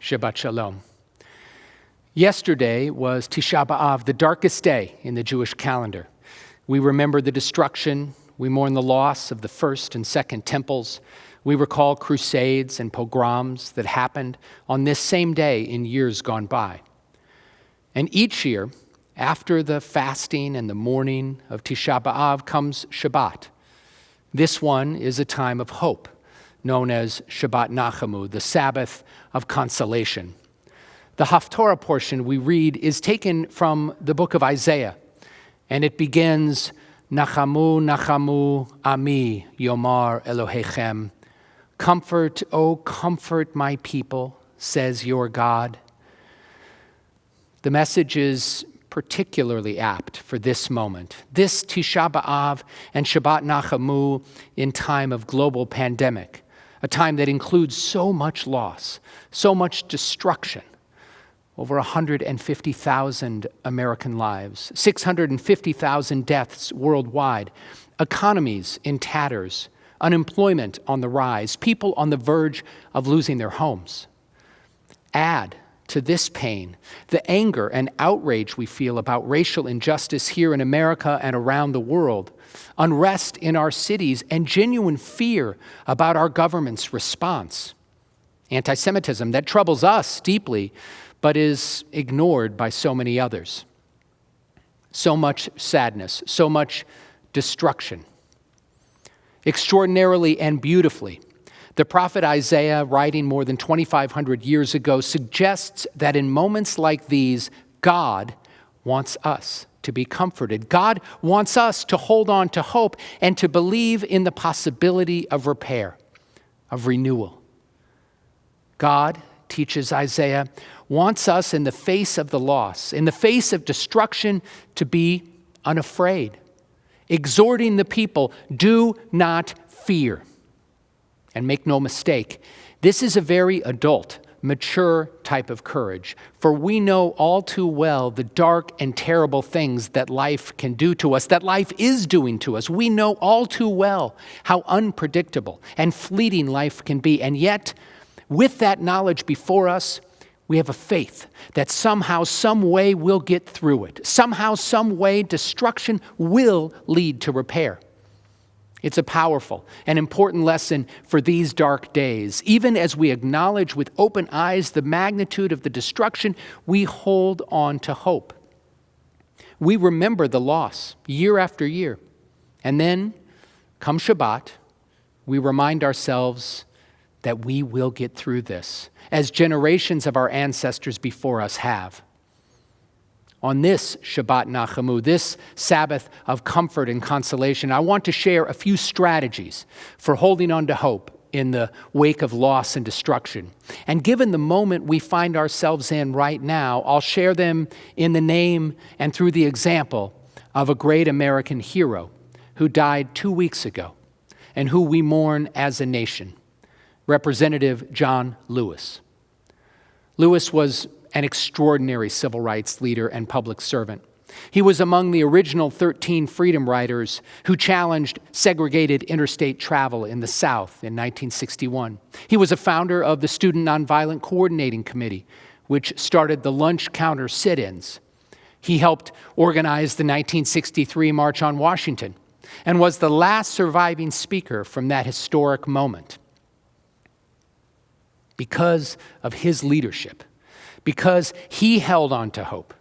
Shabbat Shalom. Yesterday was Tisha B'Av, the darkest day in the Jewish calendar. We remember the destruction, we mourn the loss of the first and second temples, we recall crusades and pogroms that happened on this same day in years gone by. And each year, after the fasting and the mourning of Tisha B'Av comes Shabbat. This one is a time of hope, known as Shabbat Nachamu, the Sabbath of consolation. The Haftorah portion we read is taken from the book of Isaiah, and it begins, Nachamu, Nachamu, Ami, Yomar Elohechem. Comfort, O comfort my people, says your God. The message is particularly apt for this moment, this Tisha B'Av and Shabbat Nachamu in time of global pandemic, a time that includes so much loss, so much destruction. Over 150,000 American lives, 650,000 deaths worldwide, economies in tatters, unemployment on the rise, people on the verge of losing their homes. Add to this pain the anger and outrage we feel about racial injustice here in America and around the world, unrest in our cities, and genuine fear about our government's response. Anti-Semitism that troubles us deeply, but is ignored by so many others. So much sadness, so much destruction. Extraordinarily and beautifully, the prophet Isaiah, writing more than 2,500 years ago, suggests that in moments like these, God wants us to be comforted. God wants us to hold on to hope and to believe in the possibility of repair, of renewal. God, teaches Isaiah, wants us in the face of the loss, in the face of destruction, to be unafraid, exhorting the people, do not fear. And make no mistake, this is a very adult, mature type of courage, for we know all too well the dark and terrible things that life can do to us, that life is doing to us. We know all too well how unpredictable and fleeting life can be, and yet, with that knowledge before us, we have a faith that somehow, some way we'll get through it. Somehow, some way destruction will lead to repair. It's a powerful and important lesson for these dark days. Even as we acknowledge with open eyes the magnitude of the destruction, we hold on to hope. We remember the loss year after year. And then, come Shabbat, we remind ourselves that we will get through this, as generations of our ancestors before us have. On this Shabbat Nachamu, this Sabbath of comfort and consolation, I want to share a few strategies for holding on to hope in the wake of loss and destruction. And given the moment we find ourselves in right now, I'll share them in the name and through the example of a great American hero who died 2 weeks ago and who we mourn as a nation, Representative John Lewis. Lewis was an extraordinary civil rights leader and public servant. He was among the original 13 freedom riders who challenged segregated interstate travel in the South in 1961. He was a founder of the Student Nonviolent Coordinating Committee, which started the lunch counter sit-ins. He helped organize the 1963 March on Washington and was the last surviving speaker from that historic moment. Because of his leadership, because he held on to hope,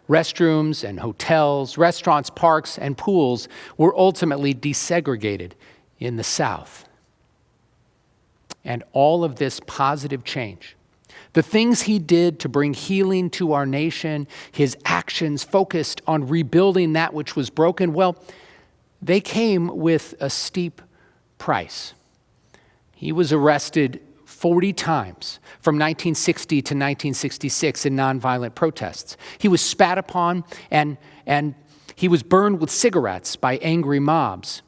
restrooms and hotels, restaurants, parks, and pools were ultimately desegregated in the South. And all of this positive change, the things he did to bring healing to our nation, his actions focused on rebuilding that which was broken, well, they came with a steep price. He was arrested 40 times from 1960 to 1966 in nonviolent protests. He was spat upon and he was burned with cigarettes by angry mobs.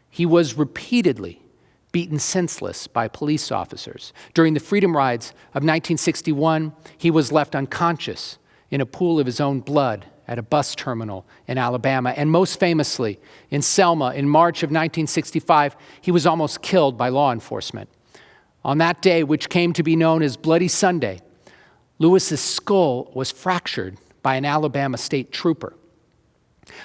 He was repeatedly beaten senseless by police officers. During the freedom rides of 1961, he was left unconscious in a pool of his own blood at a bus terminal in Alabama. And most famously, in Selma in March of 1965, he was almost killed by law enforcement. On that day, which came to be known as Bloody Sunday, Lewis's skull was fractured by an Alabama state trooper.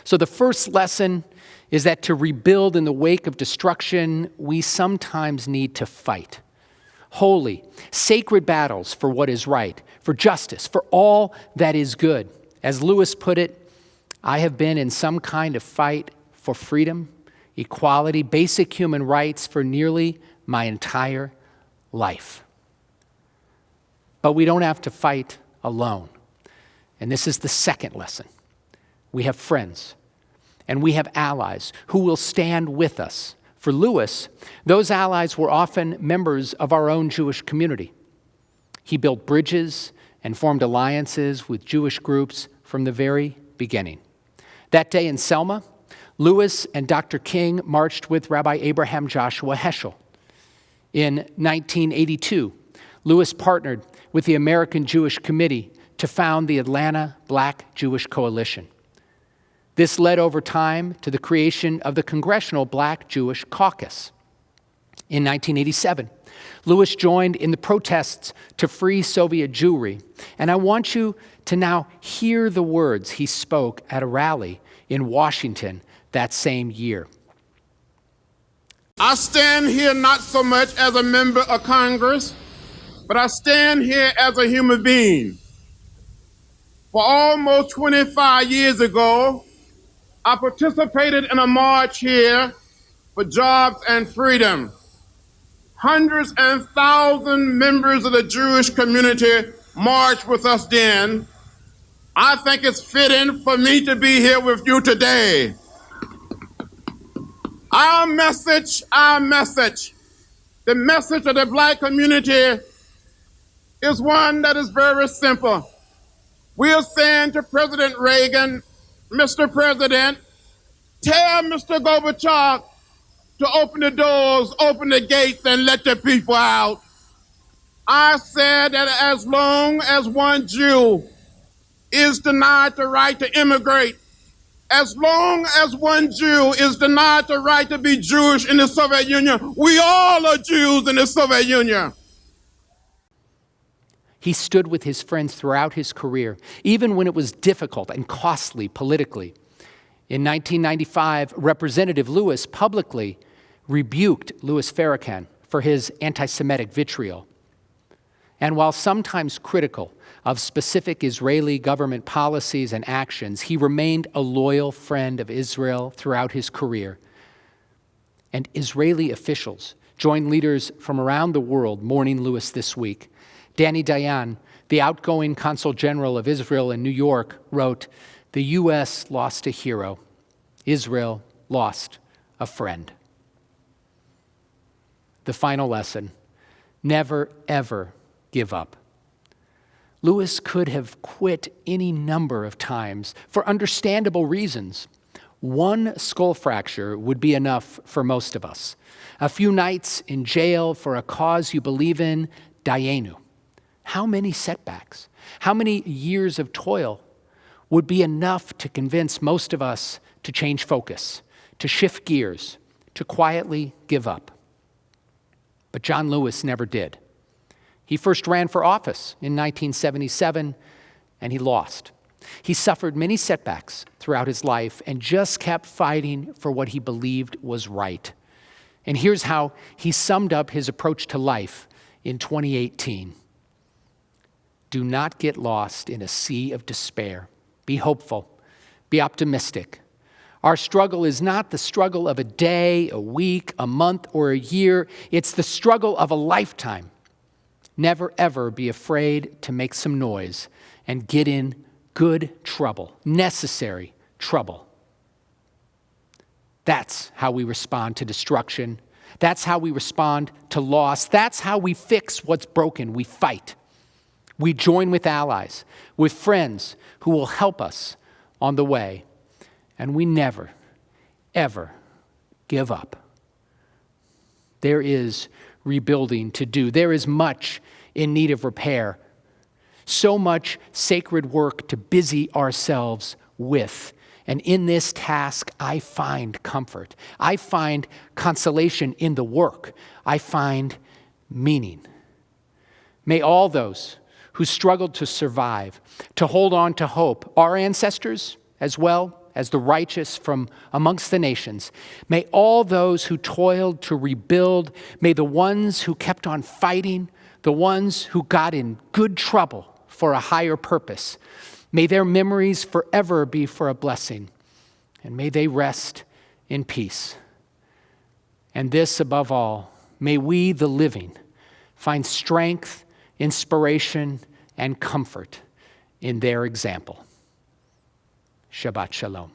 So the first lesson is that to rebuild in the wake of destruction, we sometimes need to fight. Holy, sacred battles for what is right, for justice, for all that is good. As Lewis put it, I have been in some kind of fight for freedom, equality, basic human rights for nearly my entire life. But we don't have to fight alone. And this is the second lesson. We have friends and we have allies who will stand with us. For Lewis, those allies were often members of our own Jewish community. He built bridges and formed alliances with Jewish groups from the very beginning. That day in Selma, Lewis and Dr. King marched with Rabbi Abraham Joshua Heschel. In 1982, Lewis partnered with the American Jewish Committee to found the Atlanta Black Jewish Coalition. This led over time to the creation of the Congressional Black Jewish Caucus. In 1987, Lewis joined in the protests to free Soviet Jewry, and I want you to now hear the words he spoke at a rally in Washington that same year. I stand here not so much as a member of Congress, but I stand here as a human being. For almost 25 years ago, I participated in a march here for jobs and freedom. Hundreds and thousands members of the Jewish community marched with us then. I think it's fitting for me to be here with you today. Our message, the message of the Black community is one that is very simple. We are saying to President Reagan, Mr. President, tell Mr. Gorbachev to open the doors, open the gates, and let the people out. I said that as long as one Jew is denied the right to immigrate, as long as one Jew is denied the right to be Jewish in the Soviet Union, we all are Jews in the Soviet Union. He stood with his friends throughout his career, even when it was difficult and costly politically. In 1995, Representative Lewis publicly rebuked Louis Farrakhan for his anti-Semitic vitriol. And while sometimes critical of specific Israeli government policies and actions, he remained a loyal friend of Israel throughout his career. And Israeli officials joined leaders from around the world mourning Lewis this week. Danny Dayan, the outgoing Consul General of Israel in New York, wrote, "The U.S. lost a hero. Israel lost a friend." The final lesson, never, ever give up. Lewis could have quit any number of times for understandable reasons. One skull fracture would be enough for most of us. A few nights in jail for a cause you believe in, dayenu. How many setbacks, how many years of toil would be enough to convince most of us to change focus, to shift gears, to quietly give up? But John Lewis never did. He first ran for office in 1977, and he lost. He suffered many setbacks throughout his life and just kept fighting for what he believed was right. And here's how he summed up his approach to life in 2018. Do not get lost in a sea of despair. Be hopeful. Be optimistic. Our struggle is not the struggle of a day, a week, a month, or a year. It's the struggle of a lifetime. Never, ever be afraid to make some noise and get in good trouble, necessary trouble. That's how we respond to destruction. That's how we respond to loss. That's how we fix what's broken. We fight. We join with allies, with friends who will help us on the way. And we never, ever give up. There is rebuilding to do. There is much in need of repair. So much sacred work to busy ourselves with. And in this task, I find comfort. I find consolation in the work. I find meaning. May all those who struggled to survive, to hold on to hope, our ancestors as well as the righteous from amongst the nations. May all those who toiled to rebuild, may the ones who kept on fighting, the ones who got in good trouble for a higher purpose, may their memories forever be for a blessing, and may they rest in peace. And this above all, may we, the living, find strength, inspiration, and comfort in their example. Shabbat Shalom.